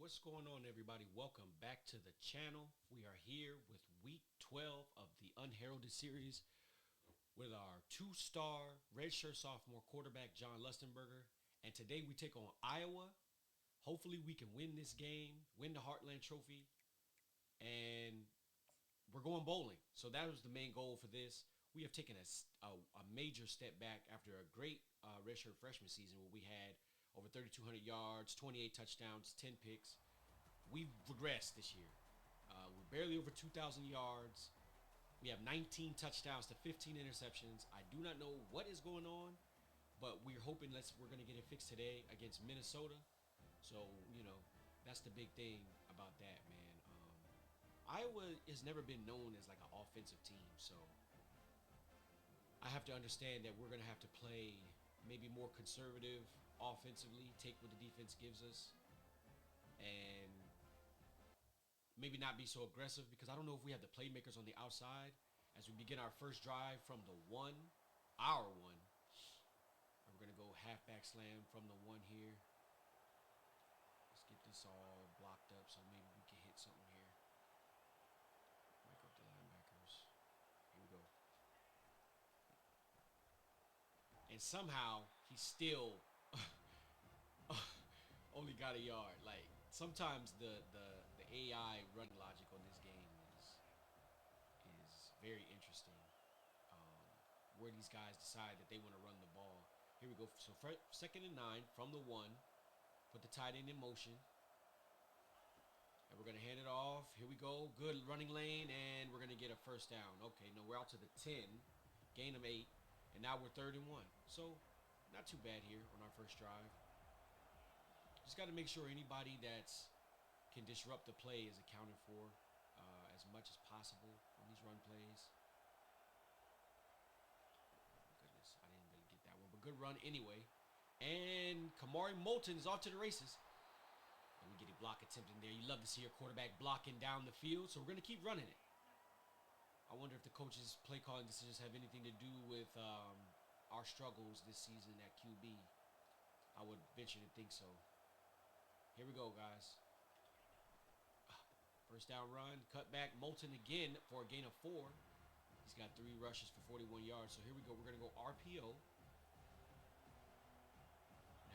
What's going on, everybody? Welcome back to the channel. We are here with week 12 of the Unheralded series with our two-star redshirt sophomore quarterback, John Lustenberger. And today we take on Iowa. Hopefully we can win this game, win the Heartland Trophy, and we're going bowling. So that was the main goal for this. We have taken a major step back after a great redshirt freshman season where we had over 3,200 yards, 28 touchdowns, 10 picks. We've regressed this year. We're barely over 2,000 yards. We have 19 touchdowns to 15 interceptions. I do not know what is going on, but we're hoping we're going to get it fixed today against Minnesota. So, that's the big thing about that, man. Iowa has never been known as like an offensive team, so I have to understand that we're going to have to play maybe more conservative offensively, take what the defense gives us, and maybe not be so aggressive because I don't know if we have the playmakers on the outside as we begin our first drive from the our one. We're going to go halfback slam from the one here. Let's get this all blocked up so maybe we can hit something here. Break up the linebackers. Here we go. And somehow he still only got a yard. Like sometimes the AI running logic on this game is very interesting. Where these guys decide that they want to run the ball. Here we go. So second and 9 from the 1. Put the tight end in motion. And we're going to hand it off. Here we go. Good running lane. And we're going to get a first down. Okay, no, we're out to the 10. Gain of 8. And now we're 3rd and 1. So not too bad here on our first drive. Just got to make sure anybody that can disrupt the play is accounted for as much as possible on these run plays. Oh, goodness, I didn't really get that one, but good run anyway. And Kamari Moulton is off to the races. And we get a block attempt in there. You love to see your quarterback blocking down the field, so we're going to keep running it. I wonder if the coach's play calling decisions have anything to do with our struggles this season at QB. I would venture to think so. Here we go, guys. First down run, cut back, Moulton again for a gain of 4. He's got 3 rushes for 41 yards. So here we go. We're going to go RPO. We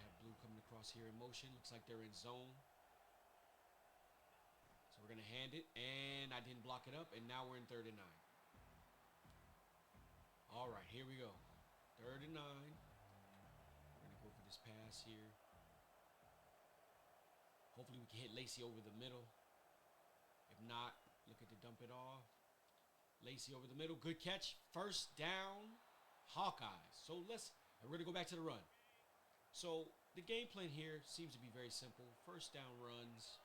have blue coming across here in motion. Looks like they're in zone. So we're going to hand it, and I didn't block it up, and now we're in 3rd and 9. All right, here we go. 3rd and 9. We're going to go for this pass here. Hopefully we can hit Lacey over the middle. If not, look at the dump it off. Lacey over the middle. Good catch. First down, Hawkeyes. So we're going to go back to the run. So the game plan here seems to be very simple. First down runs.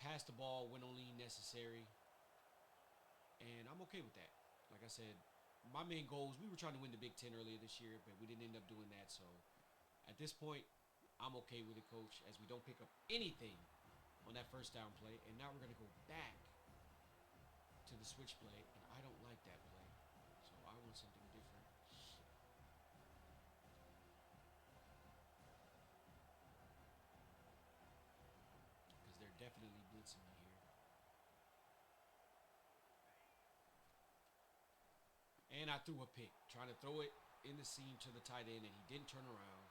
Pass the ball when only necessary. And I'm okay with that. Like I said, my main goals, we were trying to win the Big Ten earlier this year, but we didn't end up doing that. So at this point, I'm okay with it, Coach, as we don't pick up anything on that first down play. And now we're going to go back to the switch play, and I don't like that play. So I want something different. Because they're definitely blitzing me here. And I threw a pick, trying to throw it in the seam to the tight end, and he didn't turn around.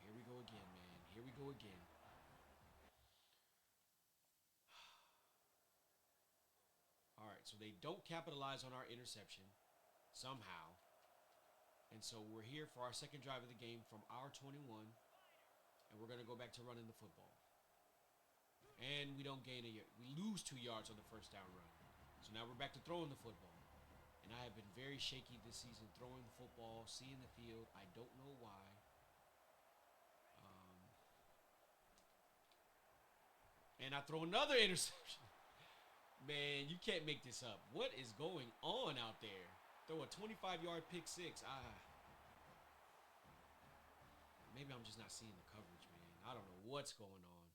Here we go again, man. Here we go again. All right, so they don't capitalize on our interception somehow. And so we're here for our second drive of the game from our 21, and we're going to go back to running the football. And we don't gain a yard. We lose 2 yards on the first down run. So now we're back to throwing the football. And I have been very shaky this season throwing the football, seeing the field. I don't know why. And I throw another interception. Man, you can't make this up. What is going on out there? Throw a 25-yard pick 6. Maybe I'm just not seeing the coverage, man. I don't know what's going on.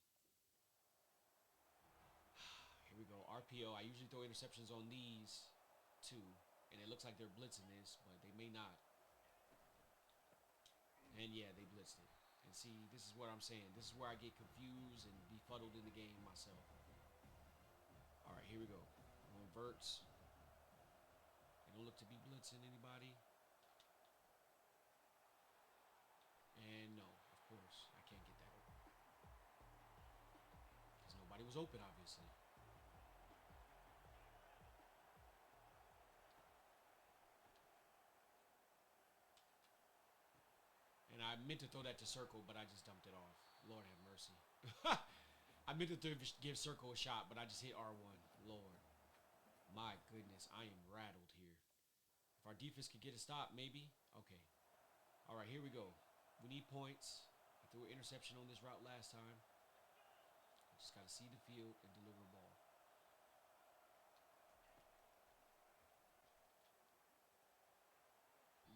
Here we go. RPO. I usually throw interceptions on these two. And it looks like they're blitzing this, but they may not. And yeah, they blitzed it. And see, this is what I'm saying. This is where I get confused and befuddled in the game myself. All right, here we go. On verts. They don't look to be blitzing anybody. And no, of course, I can't get that open. Because nobody was open, obviously. And I meant to throw that to Circle, but I just dumped it off. Lord have mercy. I meant to give Circle a shot, but I just hit R1. Lord. My goodness, I am rattled here. If our defense could get a stop, maybe. Okay. All right, here we go. We need points. I threw an interception on this route last time. I just got to see the field and deliver the ball.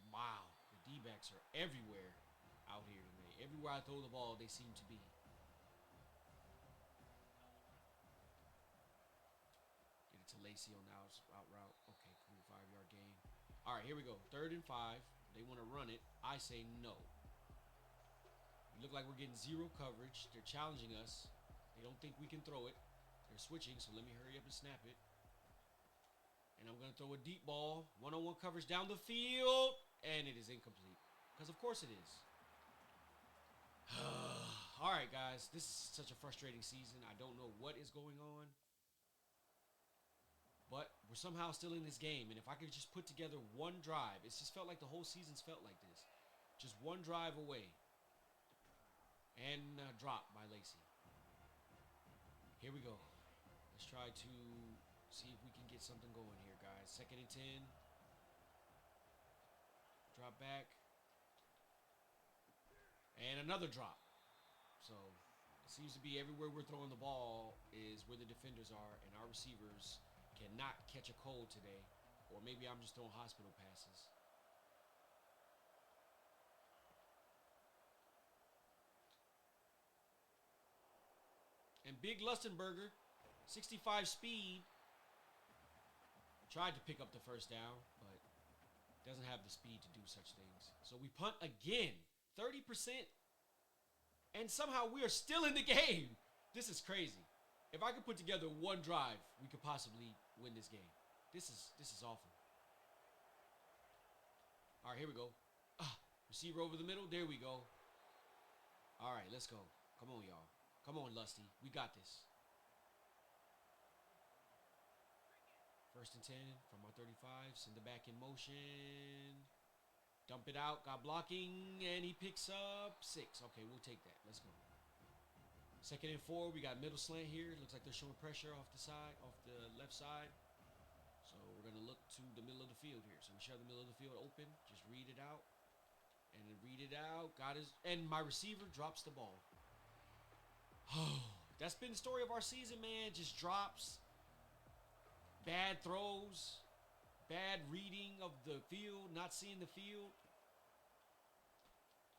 Wow. The D-backs are everywhere out here today. Everywhere I throw the ball, they seem to be. Get it to Lacey on the out route. Okay, cool. 5-yard gain. All right, here we go. 3rd and 5. They want to run it. I say no. We look like we're getting zero coverage. They're challenging us. They don't think we can throw it. They're switching, so let me hurry up and snap it. And I'm going to throw a deep ball. One-on-one coverage down the field. And it is incomplete. Because of course it is. All right, guys. This is such a frustrating season. I don't know what is going on. But we're somehow still in this game. And if I could just put together one drive. It's just felt like the whole season's felt like this. Just one drive away. And a drop by Lacey. Here we go. Let's try to see if we can get something going here, guys. 2nd and 10. Drop back. And another drop. So it seems to be everywhere we're throwing the ball is where the defenders are. And our receivers cannot catch a cold today. Or maybe I'm just throwing hospital passes. And Big Lustenberger, 65 speed, tried to pick up the first down, but doesn't have the speed to do such things. So we punt again, 30%. And somehow we are still in the game. This is crazy. If I could put together one drive, we could possibly win this game. This is awful. All right, here we go. Receiver over the middle. There we go. All right, let's go. Come on, y'all. Come on, Lusty. We got this. 1st and 10 from our 35. Send it back in motion. Dump it out. Got blocking. And he picks up 6. Okay, we'll take that. Let's go. 2nd and 4. We got middle slant here. Looks like they're showing pressure off the side, off the left side. So we're going to look to the middle of the field here. So we should have the middle of the field open. Just read it out. And then read it out. And my receiver drops the ball. Oh, that's been the story of our season, man. Just drops. Bad throws. Bad reading of the field. Not seeing the field.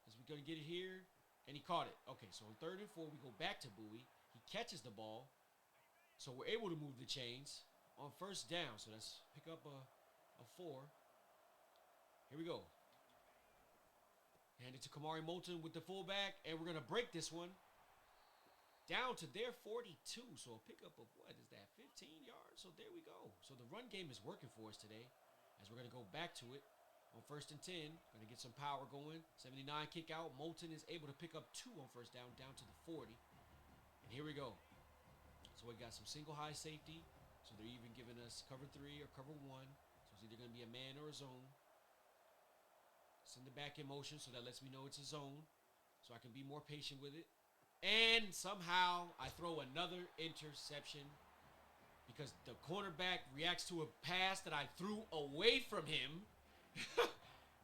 As we're going to get it here. And he caught it. Okay, so on 3rd and 4, we go back to Bowie. He catches the ball. So we're able to move the chains on 1st down. So let's pick up a 4. Here we go. Hand it to Kamari Moulton with the fullback. And we're going to break this one. Down to their 42. So a pickup of, what is that, 15 yards? So there we go. So the run game is working for us today. As we're going to go back to it. On 1st and 10, going to get some power going. 79 kick out. Moulton is able to pick up 2 on 1st down to the 40. And here we go. So we got some single high safety. So they're even giving us cover 3 or cover 1. So it's either going to be a man or a zone. Send it back in motion, so that lets me know it's a zone. So I can be more patient with it. And somehow I throw another interception. Because the cornerback reacts to a pass that I threw away from him.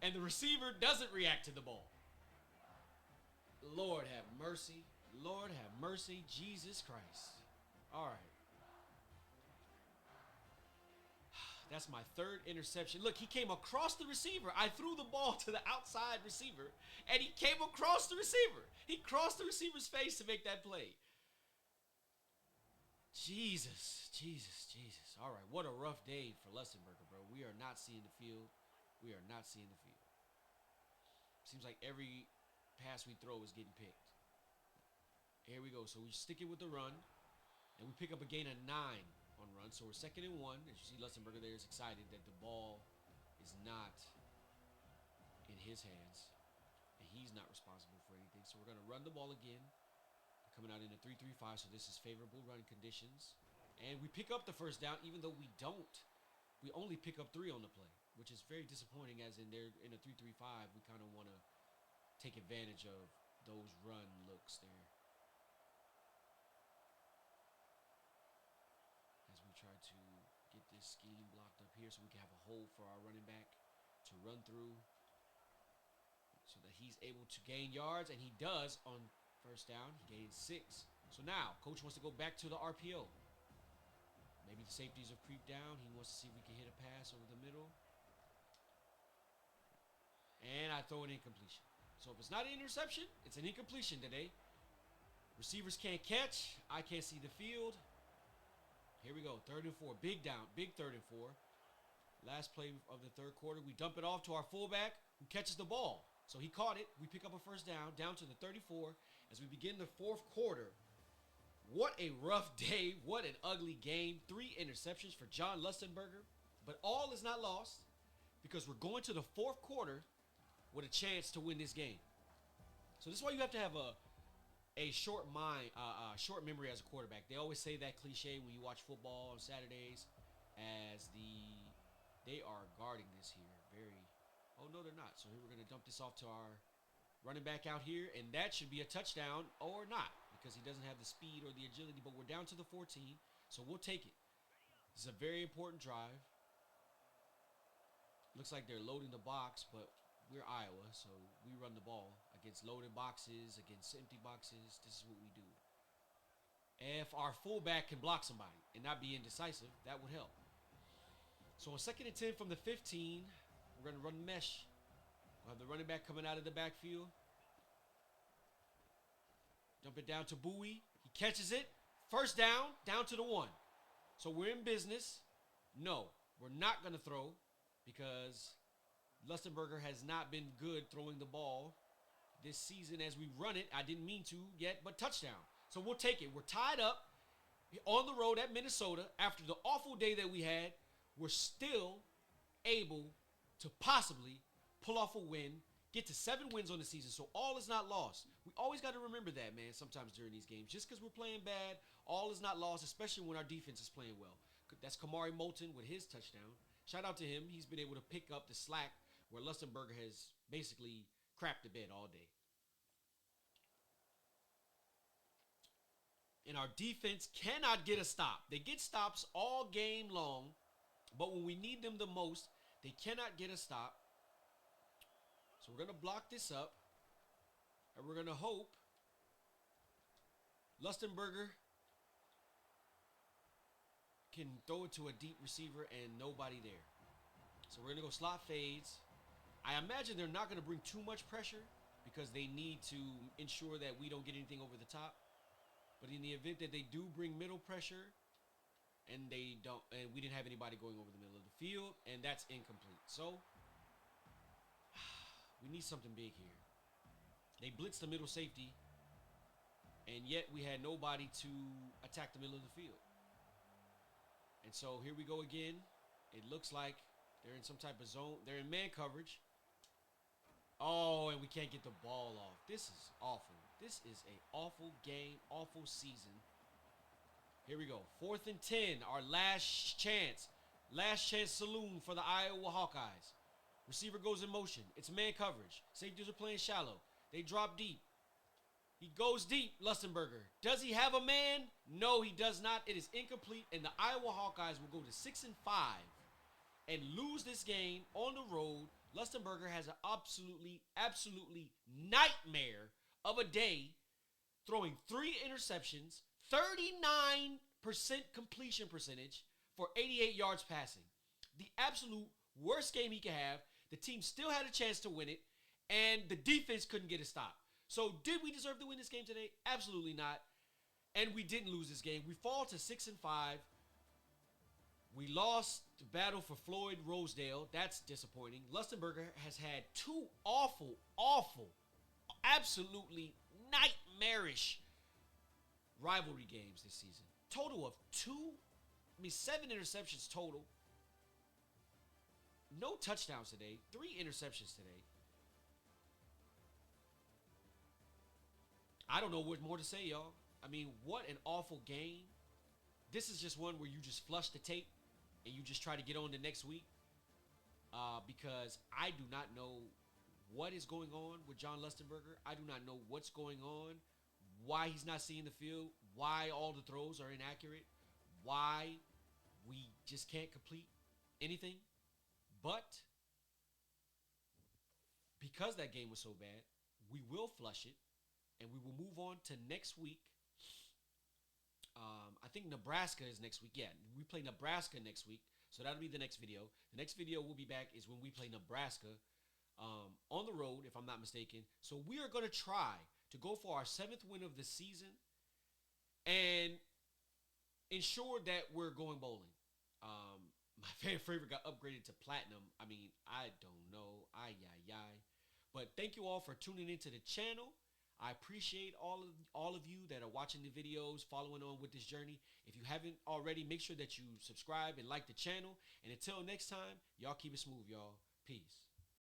And the receiver doesn't react to the ball. Lord have mercy. Lord have mercy. Jesus Christ. All right. That's my 3rd interception. Look, he came across the receiver. I threw the ball to the outside receiver, and he came across the receiver. He crossed the receiver's face to make that play. Jesus, Jesus, Jesus. All right, what a rough day for Lustenberger, bro. We are not seeing the field. We are not seeing the field. Seems like every pass we throw is getting picked. Here we go. So we stick it with the run, and we pick up a gain of 9 on run. So we're 2nd and 1. As you see, Lustenberger there is excited that the ball is not in his hands, and he's not responsible for anything. So we're going to run the ball again. We're coming out in a 3-3-5, so this is favorable run conditions. And we pick up the first down, even though we don't. We only pick up 3 on the play, which is very disappointing, as in they're in a 3-3-5. We kind of want to take advantage of those run looks there. As we try to get this scheme blocked up here so we can have a hole for our running back to run through so that he's able to gain yards, and he does on first down. He gains 6. So now, coach wants to go back to the RPO. Maybe the safeties have creeped down. He wants to see if we can hit a pass over the middle. And I throw an incompletion. So if it's not an interception, it's an incompletion today. Receivers can't catch. I can't see the field. Here we go, 3rd and 4. Big down, big 3rd and 4. Last play of the 3rd quarter. We dump it off to our fullback, who catches the ball. So he caught it. We pick up a first down to the 34 as we begin the 4th quarter. What a rough day. What an ugly game. 3 interceptions for John Lustenberger. But all is not lost, because we're going to the 4th quarter with a chance to win this game. So this is why you have to have a short mind, short memory as a quarterback. They always say that cliche when you watch football on Saturdays, as they are guarding this here. Oh no, they're not. So here we're going to dump this off to our running back out here, and that should be a touchdown or not, because he doesn't have the speed or the agility. But we're down to the 14, so we'll take it. This is a very important drive. Looks like they're loading the box, but we're Iowa, so we run the ball against loaded boxes, against empty boxes. This is what we do. If our fullback can block somebody and not be indecisive, that would help. So on 2nd and 10 from the 15, we're going to run mesh. We'll have the running back coming out of the backfield. Dump it down to Bowie. He catches it. First down to the 1. So we're in business. No, we're not going to throw, because Lustenberger has not been good throwing the ball this season as we run it. I didn't mean to yet, but touchdown. So we'll take it. We're tied up on the road at Minnesota. After the awful day that we had, we're still able to possibly pull off a win, get to 7 wins on the season. So all is not lost. We always got to remember that, man, sometimes during these games. Just because we're playing bad, all is not lost, especially when our defense is playing well. That's Kamari Moulton with his touchdown. Shout out to him. He's been able to pick up the slack where Lustenberger has basically crapped the bed all day. And our defense cannot get a stop. They get stops all game long, but when we need them the most, they cannot get a stop. So we're going to block this up, and we're going to hope Lustenberger can throw it to a deep receiver and nobody there. So we're going to go slot fades. I imagine they're not going to bring too much pressure, because they need to ensure that we don't get anything over the top. But in the event that they do bring middle pressure, and we didn't have anybody going over the middle of the field, and that's incomplete. So we need something big here. They blitzed the middle safety, and yet we had nobody to attack the middle of the field. And so here we go again. It looks like they're in some type of zone. They're in man coverage. Oh, and we can't get the ball off. This is awful. This is an awful game, awful season. Here we go. 4th and 10, our last chance. Last chance saloon for the Iowa Hawkeyes. Receiver goes in motion. It's man coverage. Safeties are playing shallow. They drop deep. He goes deep, Lustenberger. Does he have a man? No, he does not. It is incomplete, and the Iowa Hawkeyes will go to 6-5 and lose this game on the road. Lustenberger has an absolutely nightmare of a day, throwing 3 interceptions, 39% completion percentage for 88 yards passing. The absolute worst game he could have. The team still had a chance to win it, and the defense couldn't get a stop. So did we deserve to win this game today? Absolutely not. And we didn't lose this game. We fall to 6-5. We lost the battle for Floyd Rosedale. That's disappointing. Lustenberger has had 2 awful, absolutely nightmarish rivalry games this season. Total of 7 interceptions total. No touchdowns today. 3 interceptions today. I don't know what more to say, y'all. I mean, what an awful game. This is just one where you just flush the tape and you just try to get on to next week. Because I do not know what is going on with John Lustenberger. I do not know what's going on, why he's not seeing the field, why all the throws are inaccurate, why we just can't complete anything. But because that game was so bad, we will flush it, and we will move on to next week. I think Nebraska is next week. Yeah, we play Nebraska next week, so that'll be the next video. The next video we'll be back is when we play Nebraska on the road, if I'm not mistaken. So we are going to try to go for our 7th win of the season and ensure that we're going bowling. My fan favorite got upgraded to platinum. I mean, I don't know. But thank you all for tuning into the channel. I appreciate all of you that are watching the videos, following on with this journey. If you haven't already, make sure that you subscribe and like the channel. And until next time, y'all keep it smooth, y'all. Peace.